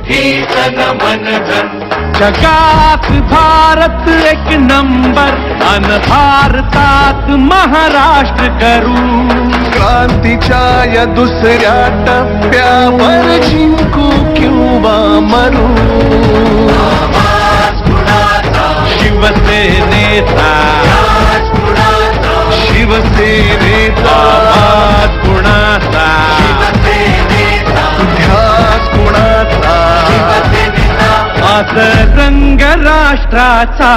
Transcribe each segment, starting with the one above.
तन मन धन। जगात भारत एक नंबर अन भारतात महाराष्ट्र करू। क्रांतीच्या या दुसऱ्या टप्प्यावर जिंकू किंवा मरू। आवाज कुणाचा? शिवसेनेचा शिवसेनेचा आवाज कुणाचा? शिवसेनेचा ध्यास कुणाचा? शिवसेनेचा आज रंग राष्ट्राचा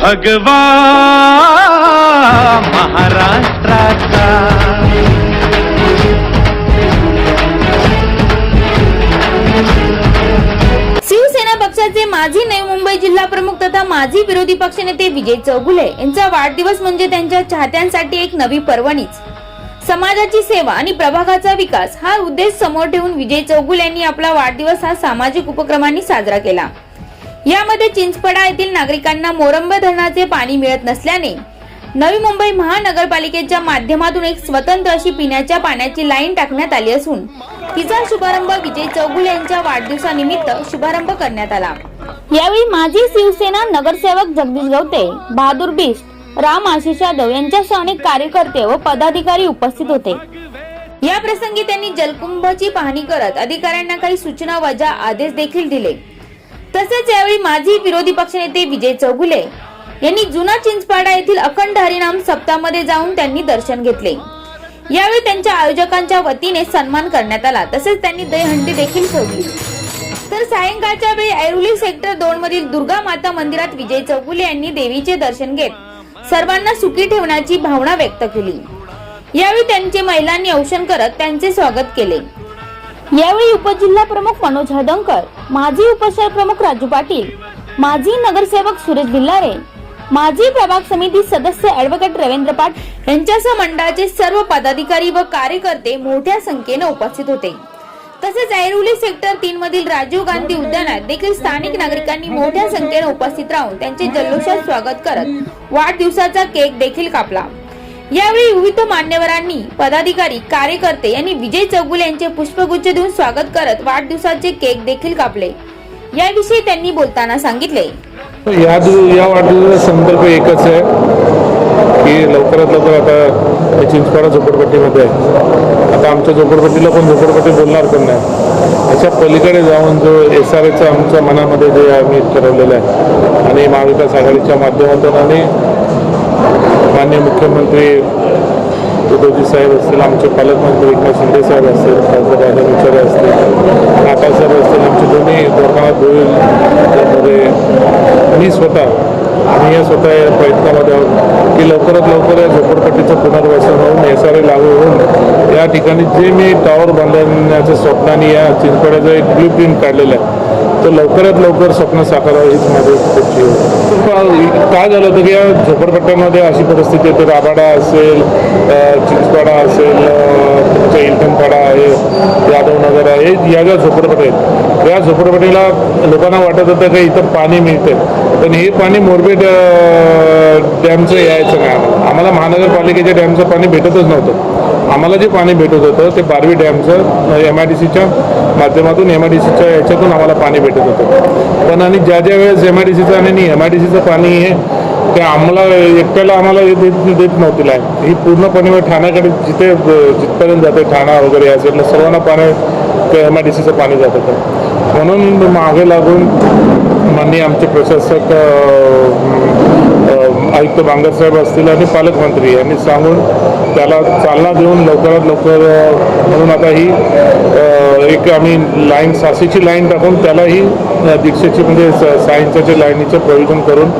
भगवा महाराष्ट्राचा। शिवसेना पक्षाचे माजी नवी मुंबई जिल्हा प्रमुख तथा माजी विरोधी पक्षनेते विजय चौगुले यांचा वाढदिवस म्हणजे त्यांच्या चाहत्यांसाठी एक नवी पर्वणीच। समाजाची सेवा आणि प्रभागाचा विकास हा उद्देश समोर ठेवून विजय चौगुले यांनी आपला वाढदिवस हा सामाजिक उपक्रमांनी साजरा केला। यामध्ये चिंचपडा येथील नागरिकांना मोरंबे धरणाचे पाणी मिळत नसल्याने नवी मुंबई महानगरपालिकेच्या माध्यमातून एक स्वतंत्र अशी पिण्याच्या पाण्याची लाईन टाकण्यात आली असून तिचा शुभारंभ विजय चौगुले यांच्या वाढदिवसानिमित्त शुभारंभ करण्यात आला। यावेळी माजी शिवसेना नगरसेवक जगदीश गवते, बहादूर बिष्ट, राम आशिष यादव यांच्यासह अनेक कार्यकर्ते व पदाधिकारी उपस्थित होते। या प्रसंगी त्यांनी जलकुंभची पाहणी करत अधिकाऱ्यांना काही सूचना वजा आदेश देखील दिले। तसेच यावेळी माजी विरोधी पक्षनेते विजय चौगुले यांनी जुना चिंचपाडा येथील अखंड हरिनाम सप्ताहामध्ये जाऊन त्यांनी दर्शन घेतले। यावेळी त्यांच्या आयोजकांच्या वतीने सन्मान करण्यात आला। तसेच त्यांनी दहीहंडी देखील फोडली। तर सायंकाळच्या वेळी ऐरोली सेक्टर 2 मधील दुर्गा माता मंदिरात विजय चौगुले यांनी देवीचे दर्शन घेत सर्वांना सुखी ठेवण्याची भावना व्यक्त केली। यावेळी त्यांचे महिलांनी औक्षण करत त्यांचे स्वागत केले। यावेळी उपजिल्हा प्रमुख मनोज हदंकर, माजी उपशहर प्रमुख राजू पाटील, माजी नगरसेवक सुरेश भिल्लारे, माजी प्रभाग समिती सदस्य ॲडव्होकेट रवींद्र पाटील यांच्यासह मंडळाचे सर्व पदाधिकारी व कार्यकर्ते मोठ्या संख्येने उपस्थित होते। तसेच ऐरोली सेक्टर 3 मधील राजीव गांधी उद्यानात देखील स्थानिक नागरिकांनी मोठ्या संख्येने उपस्थित राहून त्यांचे जल्लोषात स्वागत करत वाढदिवसाचा केक देखील कापला। यावेळी विविध मान्यवरांनी, पदाधिकारी, कार्यकर्ते यांनी विजय चौगुले यांचे पुष्पगुच्छ देऊन स्वागत करत वाढदिवसाचे केक देखील कापले। याविषयी त्यांनी बोलताना सांगितले, या वाढदिवसाचा संकल्प एकच आहे की लवकरात लवकर आता चिंचपाडा झोपडपट्टीमध्ये आहे। आता आमच्या झोपडपट्टीला पण झोपडपट्टी बोलणार पण नाही, अशा पलीकडे जाऊन जो SRHचं आमच्या मनामध्ये जे आम्ही ठरवलेलं आहे आणि महाविकास आघाडीच्या माध्यमातून आणि माननीय मुख्यमंत्री उद्धवजी साहेब असतील, आमचे पालकमंत्री एकनाथ शिंदे साहेब असतील, खासदार राजा विचारे असतील, नाटा साहेब असतील, आमचे दोन्ही द्वारकानाथ गोविलमध्ये मी स्वतः आम्ही या प्रयत्नामध्ये आहोत की लवकरात लवकर या झोपडपट्टीचं पुनर्वसन होऊन SRA लागू होऊन या ठिकाणी जे मी टावर बांधण्याचं स्वप्नाने या चिंचपाड्याचं एक ब्लूप्रिंट काढलेलं आहे तो लवकरात लवकर स्वप्न साकारावं हीच माझी इच्छा होती। काय झालं होतं की या झोपडपट्ट्यामध्ये अशी परिस्थिती आहे, राबाडा असेल, चिंचपाडा असेल, तुमचं इलकनपाडा आहे, यादवनगर आहे, या ज्या झोपडपट्ट्या आहेत या झोपडपट्टीला लोकांना वाटत होतं की इथं पाणी मिळते, पण हे पाणी मोरबे डॅमचं यायचं नाही। आम्हाला महानगरपालिकेच्या डॅमचं पाणी भेटतच नव्हतं। आम्हाला जे पाणी भेटत होतं ते बारवी डॅमचं MIDCच्या माध्यमातून MIDCच्या याच्यातून आम्हाला पाणी भेटत होतं। पण आणि ज्या वेळेस MIDCचं आणि MIDCचं पाणी हे ते आम्हाला एकट्याला आम्हाला देत नव्हती लाईन, ही पूर्णपणे ठाण्याकडे जिथपर्यंत जाते ठाणा वगैरे या साईडला सर्वांना पाणी MIDCचं पाणी जात होतं। म्हणून मागे लागून माननीय आमचे प्रशासक आयुक्त बांगरसाहेब असतील आणि पालकमंत्री यांनी सांगून त्याला चालना देऊन लवकरात लवकर म्हणून आता ही एक आम्ही लाईन 600ची लाईन टाकून त्याला ही 150ची म्हणजे 6 इंचाच्या लाईनीचं प्रोव्हिजन करून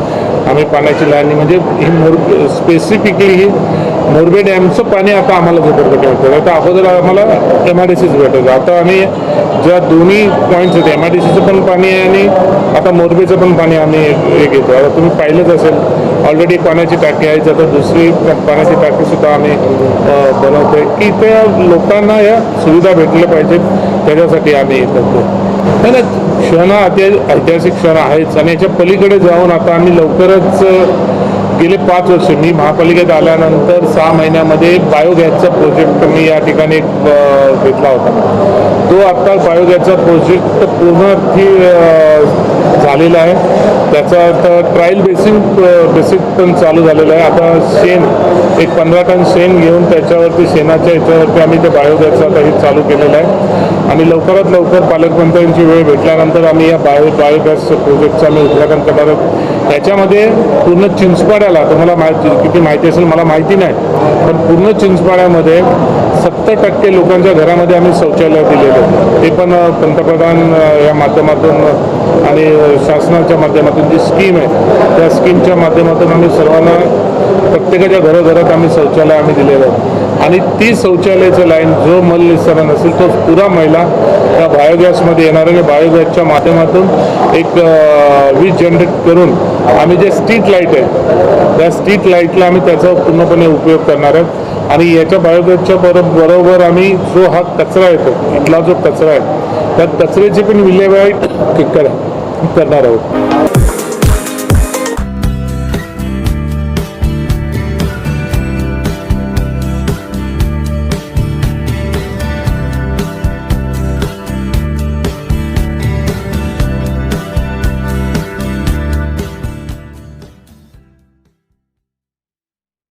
आम्ही पाण्याची लाईन म्हणजे ही स्पेसिफिकली ही मोरबे डॅमचं पाणी आता आम्हाला झोपडपट्टी भेटतं। आता अगोदर आम्हाला MIDCच भेटायचं, आता आम्ही ज्या दोन्ही पॉईंट्स आहेत MIDCचं पण पाणी आहे आणि आता मोरबेचं पण पाणी आम्ही हे घेतो। आता तुम्ही पाहिलंच असेल ऑलरेडी पाण्याची टाकी आहे, आता दुसरी पाण्याची टाकीसुद्धा आम्ही बनवतोय की त्या लोकांना या सुविधा भेटल्या पाहिजेत त्याच्यासाठी आम्ही हे करतो। तर क्षण ऐतिहासिक क्षण आहेच आणि याच्या पलीकडे जाऊन आता आम्ही लवकरच गेले 5 वर्ष मी महापालिकेत आल्यानंतर 6 महिन्यामध्ये बायोगॅसचा प्रोजेक्ट मी या ठिकाणी घेतला होता. तो आता बायोगॅसचा प्रोजेक्ट पूर्णार्थी झालेला आहे. त्याचा आता ट्रायल बेसिक पण चालू झालेलं आहे. आता शेण एक 15 टन शेण घेऊन त्याच्यावरती शेणाच्या याच्यावरती आम्ही ते बायोगॅसचं आता हे चालू केलेलं आहे आणि लवकरात लवकर पालकमंत्र्यांची वेळ भेटल्यानंतर आम्ही या बायोगॅस प्रोजेक्टचं आम्ही उद्घाटन करणार आहोत. याच्यामध्ये पूर्ण चिंचपाड्याला तुम्हाला किती माहिती असेल मला माहिती नाही, पण पूर्ण चिंचपाड्यामध्ये 70% लोकांच्या घरामध्ये आम्ही शौचालय दिलेलं. ते पण पंतप्रधान या माध्यमातून आणि शासनाच्या माध्यमातून जी स्कीम आहे त्या स्कीमच्या माध्यमातून आम्ही सर्वांना प्रत्येकाच्या घरोघरात आम्ही शौचालय आम्ही दिलेलं आहे. आणि ती शौचालयाचं लाईन जो मल निस्सारण असेल तो पुरा महिला या बायोगॅसमध्ये येणार आणि बायोगॅसच्या माध्यमातून एक वीज जनरेट करून आम्ही जे स्ट्रीट लाईट आहे त्या स्ट्रीट लाईटला आम्ही त्याचा पूर्णपणे उपयोग करणार आहोत. आणि याच्या बायोगॅसच्या बरोबर आम्ही जो हा कचरा येतो इथला जो कचरा आहे त्या कचऱ्याची पण विल्हेवाट करणार आहोत.